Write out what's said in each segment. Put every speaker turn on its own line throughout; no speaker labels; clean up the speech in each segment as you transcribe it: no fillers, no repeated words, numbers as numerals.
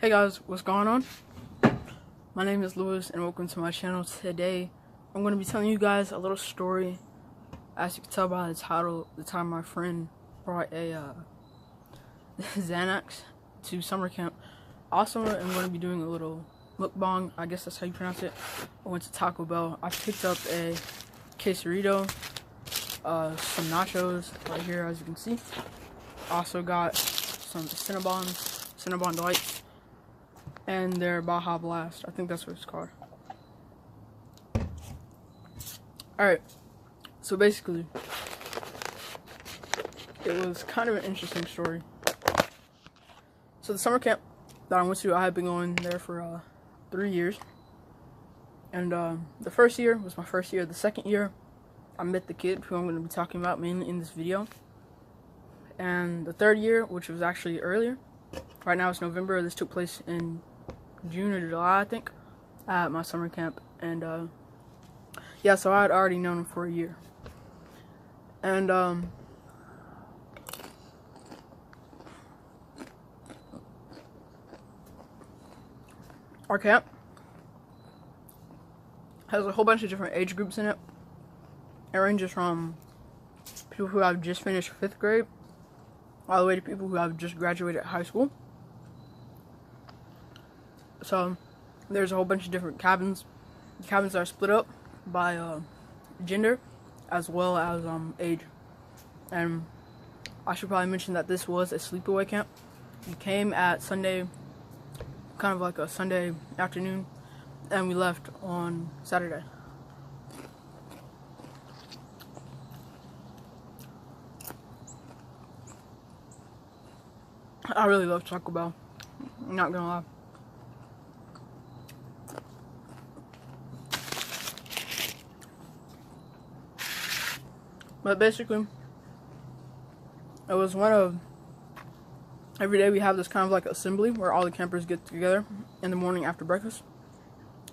Hey guys, what's going on? My name is Lewis and welcome to my channel. Today I'm going to be telling you guys a little story. As you can tell by the title, the time my friend brought a Xanax to summer camp. Also, I'm going to be doing a little mukbang, I guess that's how you pronounce it. I went to Taco Bell. I picked up a quesarito, some nachos right here as you can see. Also got some Cinnabon Delights, and their Baja Blast. I think that's what it's called. Alright, so basically, it was kind of an interesting story. So the summer camp that I went to, I had been going there for 3 years. And the first year was my first year. The second year, I met the kid who I'm going to be talking about mainly in this video. And the third year, which was actually earlier, right now it's November, this took place in June or July, I think, at my summer camp. And yeah, so I had already known him for a year. And our camp has a whole bunch of different age groups in it. It ranges from people who have just finished 5th grade all the way to people who have just graduated high school. So there's a whole bunch of different cabins. The cabins are split up by gender as well as age. And I should probably mention that this was a sleepaway camp. We came at Sunday, kind of like a Sunday afternoon, and we left on Saturday. I really love Taco Bell, I'm not gonna lie. But basically, it was every day we have this kind of like assembly where all the campers get together in the morning after breakfast.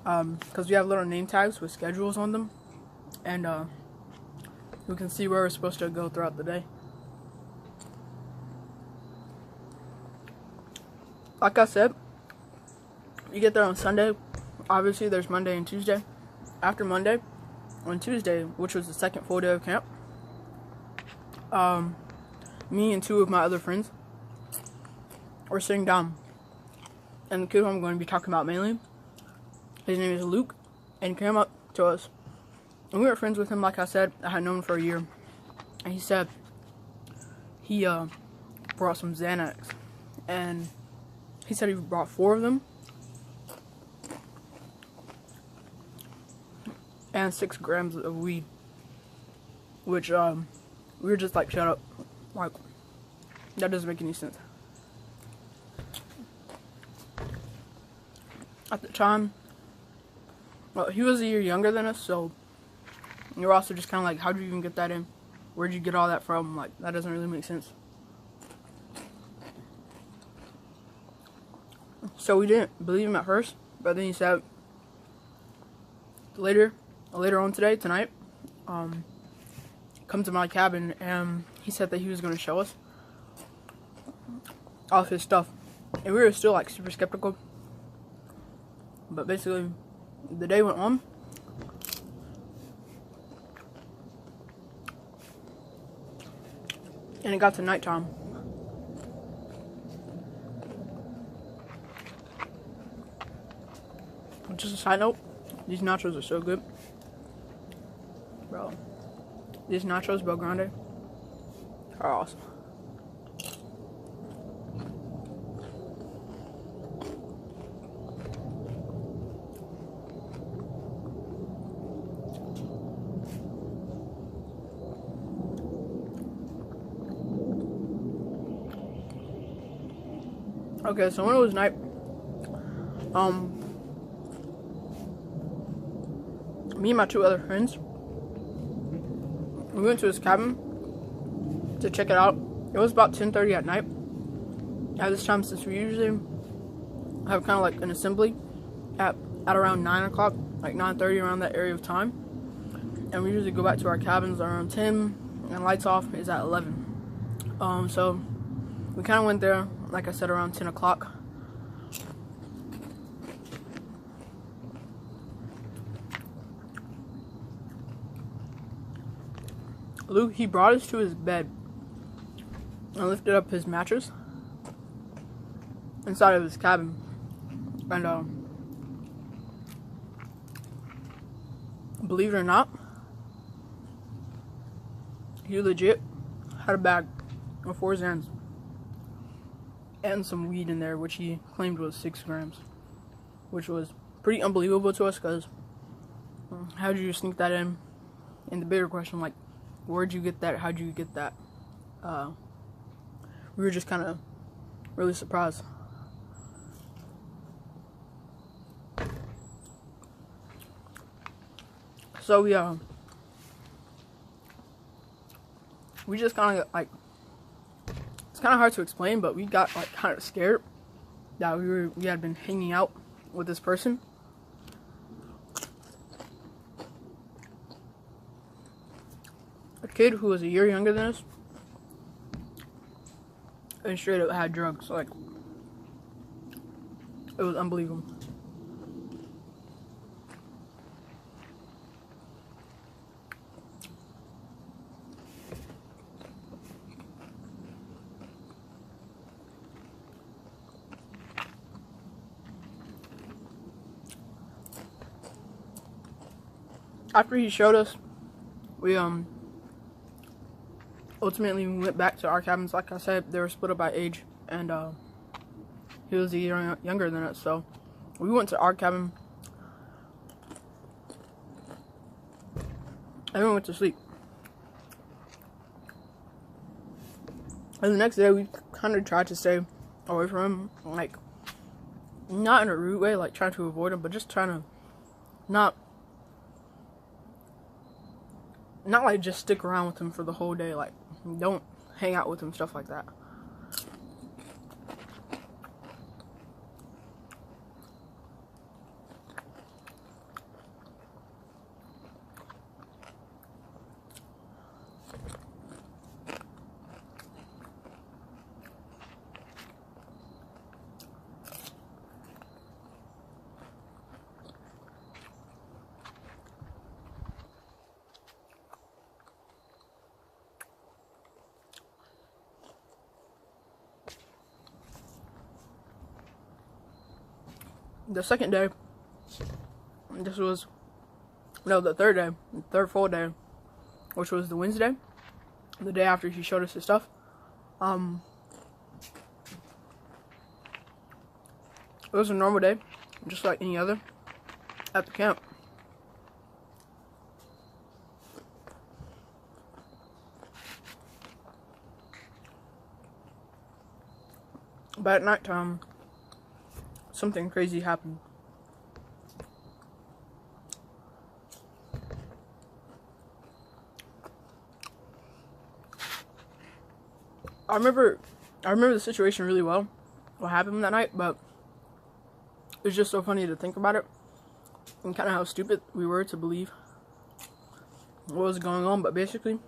Because we have little name tags with schedules on them, and we can see where we're supposed to go throughout the day. Like I said, you get there on Sunday. Obviously, there's Monday and Tuesday. After Monday, on Tuesday, which was the second full day of camp, me and 2 of my other friends were sitting down, and the kid who I'm going to be talking about mainly, his name is Luke, and he came up to us, and we were friends with him. Like I said, I had known him for a year, and he said he brought some Xanax, and he said he brought 4 of them and 6 grams of weed, which we were just like, shut up, like, that doesn't make any sense. At the time, well, he was a year younger than us, so you're also just kind of like, how did you even get that in? Where'd you get all that from? Like, that doesn't really make sense. So we didn't believe him at first, but then he said later on tonight, come to my cabin, and he said that he was going to show us all of his stuff. And we were still like super skeptical, but basically the day went on, and it got to nighttime. Just a side note, these nachos are so good, bro. These nachos, Bel Grande, are awesome. Okay, so when it was night, me and my 2 other friends, we went to his cabin to check it out. It was about 10:30 at night. At this time, since we usually have kind of like an assembly at around 9 o'clock, like 9:30, around that area of time, and we usually go back to our cabins around 10, and lights off is at 11. So we kind of went there, like I said, around 10 o'clock. Luke, he brought us to his bed and lifted up his mattress inside of his cabin. And believe it or not, he legit had a bag of 4 Xans and some weed in there, which he claimed was 6 grams, which was pretty unbelievable to us, because how did you sneak that in? And the bigger question, like, where'd you get that? How'd you get that? We were just kind of really surprised. So we just kind of like, it's kind of hard to explain, but we got like kind of scared that we had been hanging out with this person. A kid who was a year younger than us and straight up had drugs. Like, it was unbelievable. After he showed us, we ultimately went back to our cabins. Like I said, they were split up by age, and he was a year younger than us, so we went to our cabin. Everyone went to sleep. And the next day, we kind of tried to stay away from him, like, not in a rude way, like trying to avoid him, but just trying to not like just stick around with him for the whole day. Like, don't hang out with him, stuff like that. The second day, the third full day, which was the Wednesday, the day after he showed us his stuff. It was a normal day, just like any other at the camp. But at nighttime, something crazy happened. I remember the situation really well, what happened that night, but it's just so funny to think about it and kind of how stupid we were to believe what was going on. But basically,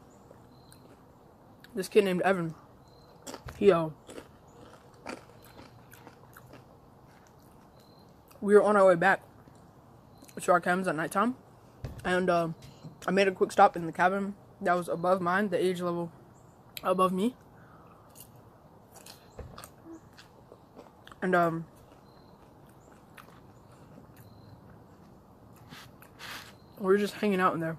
this kid named Evan, we were on our way back to our cabins at nighttime, and I made a quick stop in the cabin that was above mine, the age level above me, and we were just hanging out in there.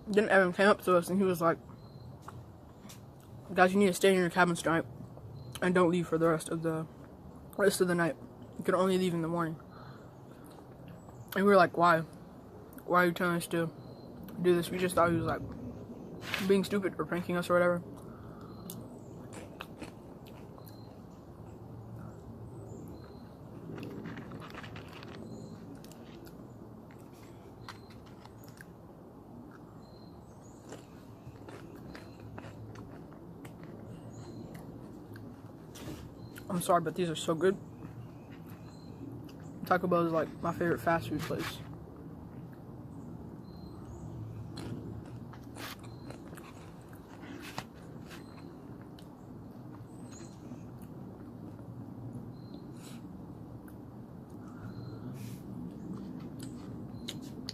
Then Evan came up to us and he was like, "Guys, you need to stay in your cabins tonight and don't leave for the rest of the night. You can only leave in the morning." And we were like, "Why? Why are you telling us to do this?" We just thought he was like being stupid or pranking us or whatever. I'm sorry, but these are so good. Taco Bell is like my favorite fast food place.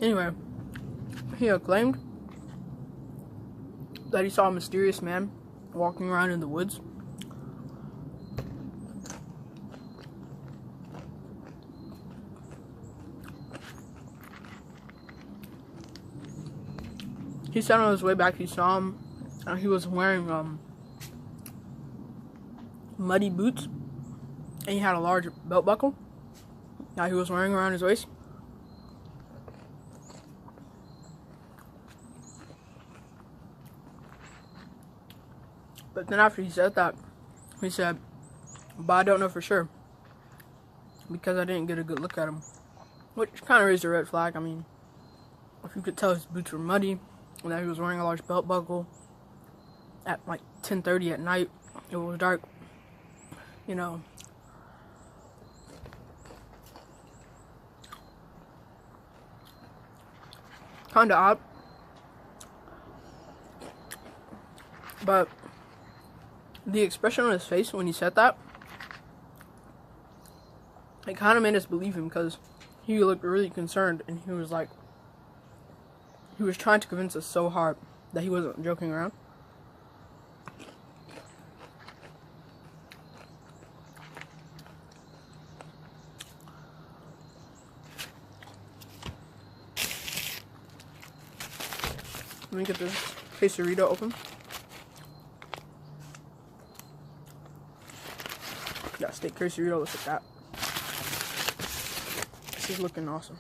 Anyway, he claimed that he saw a mysterious man walking around in the woods. He said on his way back he saw him, and he was wearing muddy boots, and he had a large belt buckle that he was wearing around his waist. But then after he said that, he said, "But I don't know for sure because I didn't get a good look at him," which kind of raised a red flag. I mean, if you could tell his boots were muddy and that he was wearing a large belt buckle at like 10:30 at night, it was dark, you know. Kind of odd. But the expression on his face when he said that, it kind of made us believe him, because he looked really concerned, and he was like, he was trying to convince us so hard that he wasn't joking around. Let me get this quesarito open. That steak quesarito looks like that. This is looking awesome.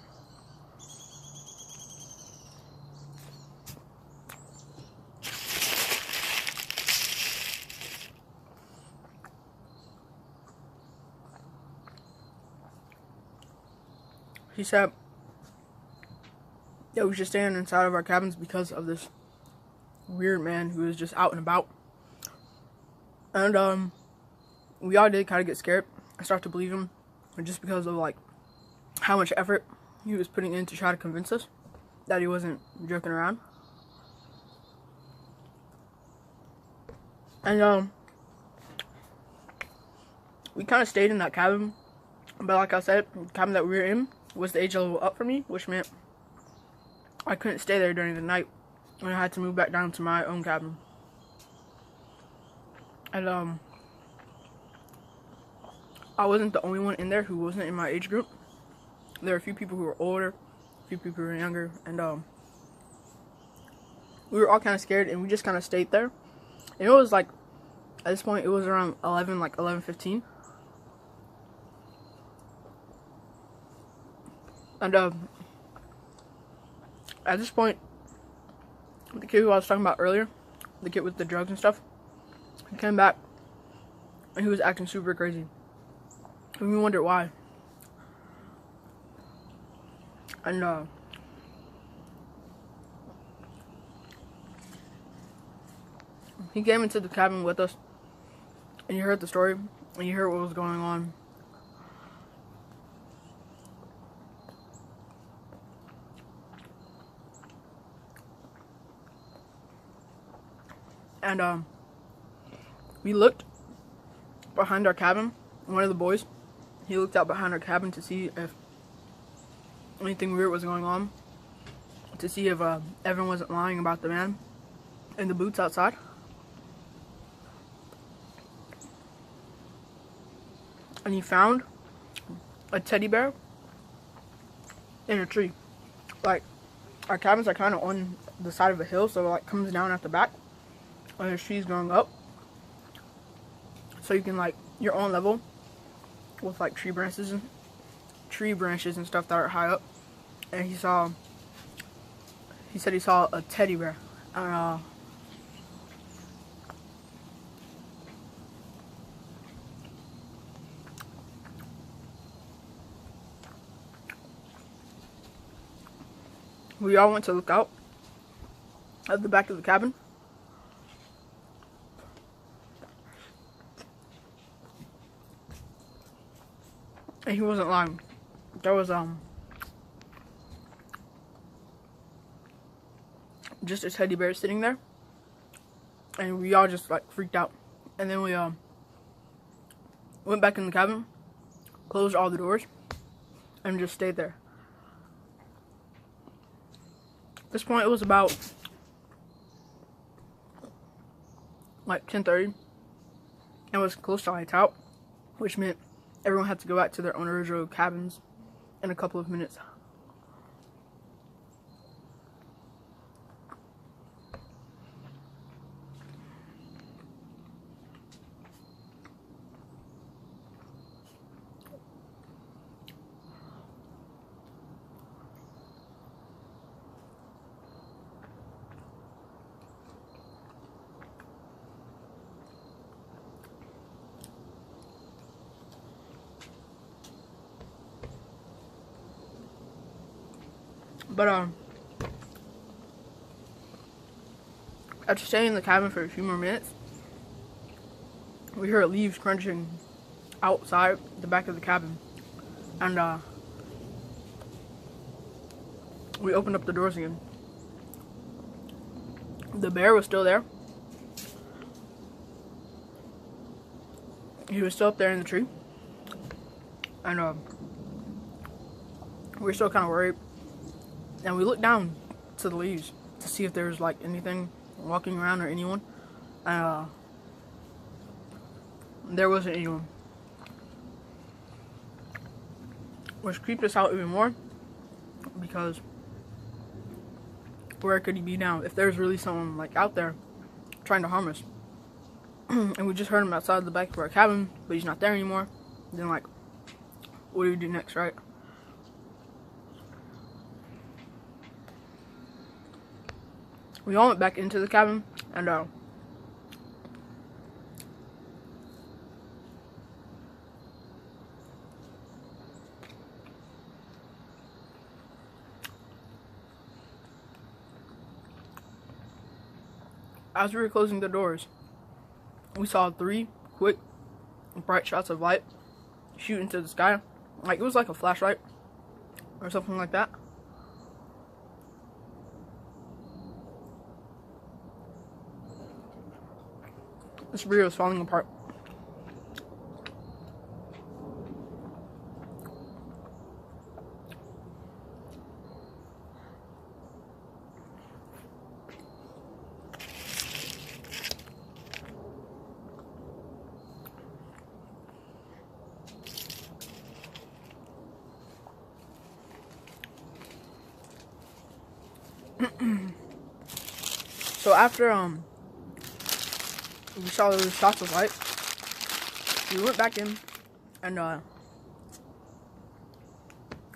He said that we should stand inside of our cabins because of this weird man who was just out and about. And we all did kind of get scared. I started to believe him just because of like how much effort he was putting in to try to convince us that he wasn't joking around. And we kind of stayed in that cabin, but like I said, the cabin that we were in was the age level up for me, which meant I couldn't stay there during the night, and I had to move back down to my own cabin. And I wasn't the only one in there who wasn't in my age group. There were a few people who were older, a few people who were younger, and we were all kind of scared, and we just kind of stayed there. And it was like, at this point, it was around 11:15. And at this point, the kid who I was talking about earlier, the kid with the drugs and stuff, he came back, and he was acting super crazy. And we wondered why. And he came into the cabin with us, and you heard the story, and you heard what was going on. And we looked behind our cabin. One of the boys, he looked out behind our cabin to see if anything weird was going on, to see if Evan wasn't lying about the man in the boots outside. And he found a teddy bear in a tree. Like, our cabins are kind of on the side of a hill, so it like comes down at the back, and there's trees going up, so you can like, you're on level with like tree branches and stuff that are high up. And he said he saw a teddy bear. And we all went to look out at the back of the cabin. And he wasn't lying. There was just a teddy bear sitting there, and we all just like freaked out. And then we went back in the cabin, closed all the doors, and just stayed there. this point, it was about like 10:30. It was close to lights out, which meant everyone had to go back to their own original cabins in a couple of minutes. But after staying in the cabin for a few more minutes, we heard leaves crunching outside the back of the cabin, and we opened up the doors again. The bear was still there. He was still up there in the tree, and we were still kind of worried. And we looked down to the leaves to see if there was like anything walking around or anyone. There wasn't anyone, which creeped us out even more, because where could he be now if there's really someone like out there trying to harm us? And we just heard him outside the back of our cabin, but he's not there anymore. Then like, what do we do next, right? We all went back into the cabin, and as we were closing the doors, we saw 3 quick, bright shots of light shoot into the sky. Like, it was like a flashlight or something like that. This burrito is falling apart. So after we saw those shots of light, we went back in, and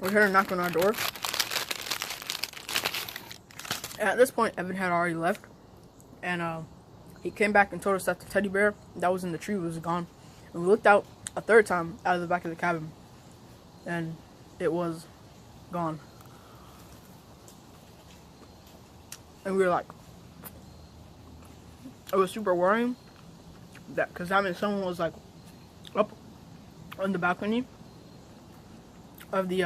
we heard a knock on our door. And at this point, Evan had already left, and he came back and told us that the teddy bear that was in the tree was gone. And we looked out a third time out of the back of the cabin, and it was gone. And we were like, it was super worrying, that because that meant someone was like up on the balcony of the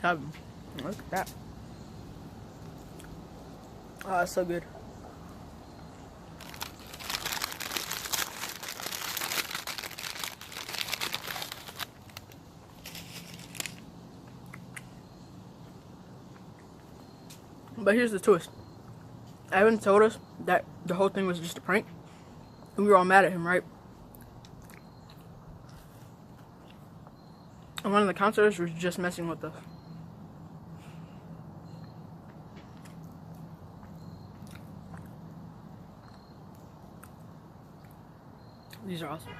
cabin. Look at that. Oh, that's so good. But here's the twist. Evan told us that the whole thing was just a prank, and we were all mad at him, right? And one of the counselors was just messing with us. These are awesome.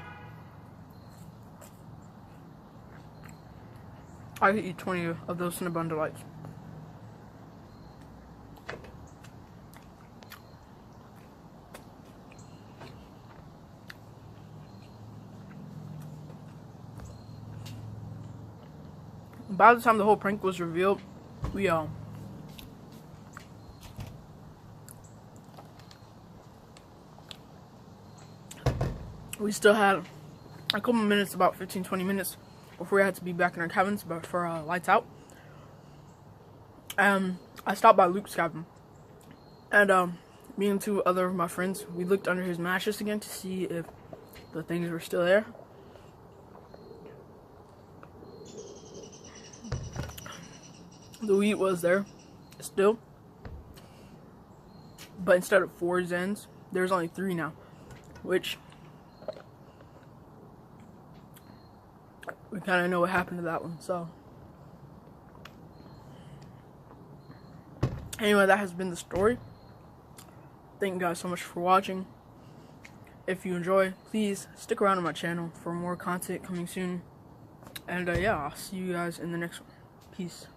I could eat 20 of those Cinnabon Delights. By the time the whole prank was revealed, we still had a couple minutes, about 15-20 minutes before we had to be back in our cabins, but for lights out. I stopped by Luke's cabin, and me and 2 other of my friends, we looked under his mattress again to see if the things were still there. The wheat was there still, but instead of 4 Zens, there's only 3 now, which we kind of know what happened to that one. So anyway, that has been the story. Thank you guys so much for watching. If you enjoy, please stick around on my channel for more content coming soon. And yeah, I'll see you guys in the next one. Peace.